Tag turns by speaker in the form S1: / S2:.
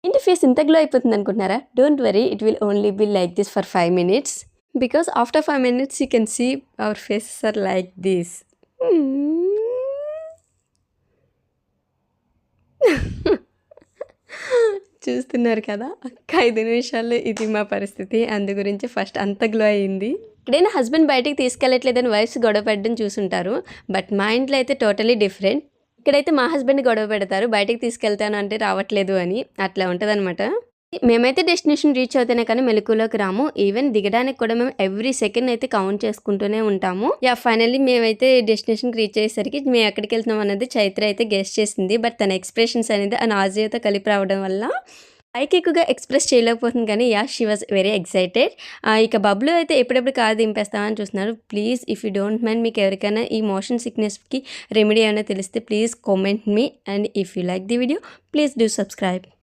S1: ఏంటి ఫేస్ ఇంత గ్లో అయిపోతుంది అనుకుంటున్నారా? Don't worry, it will only be like this for 5 minutes. Because after 5 minutes you can see our faces are like this. చూస్తున్నారు కదా, ఒక్క 5 నిమిషాల్లో ఇది మా పరిస్థితి. అందు గురించి ఫస్ట్ అంత గ్లో అయింది. ఎక్కడైనా హస్బెండ్ బయటికి తీసుకెళ్ళట్లేదని వైఫ్స్ గొడవ పెట్టడం చూసుంటారు. బట్ మా ఇంట్లో అయితే టోటలీ డిఫరెంట్. ఇక్కడైతే మా హస్బెండ్ గొడవ పెడతారు, బయటికి తీసుకెళ్తాను అంటే రావట్లేదు అని. అట్లా ఉంటదనమాట. మేమైతే డెస్టినేషన్ రీచ్ అవుతేనే కానీ మెలకువలోకి రాము. ఈవెన్ దిగడానికి కూడా మేము ఎవ్రీ సెకండ్ అయితే కౌంట్ చేసుకుంటూనే ఉంటాము. ఫైనల్లీ మేమైతే డెస్టినేషన్కి రీచ్ అయ్యేసరికి మేము ఎక్కడికి వెళ్తున్నాం అనేది చైత్ర అయితే గెస్ట్ చేసింది. బట్ తన ఎక్స్ప్రెషన్స్ అనేది ఆ నాజియాతో కలిపి రావడం వల్ల పైకి ఎక్కువగా ఎక్స్ప్రెస్ చేయలేకపోతుంది. కానీ షీ వాజ్ వెరీ ఎక్సైటెడ్. ఇక బబ్లు అయితే ఎప్పుడెప్పుడు కారు దింపేస్తామని చూస్తున్నారు. Please if you don't mind, మీకు ఎవరికైనా ఈ మోషన్ సిక్నెస్కి రెమెడీ ఏమైనా తెలిస్తే please comment me. And if you like the video please do subscribe.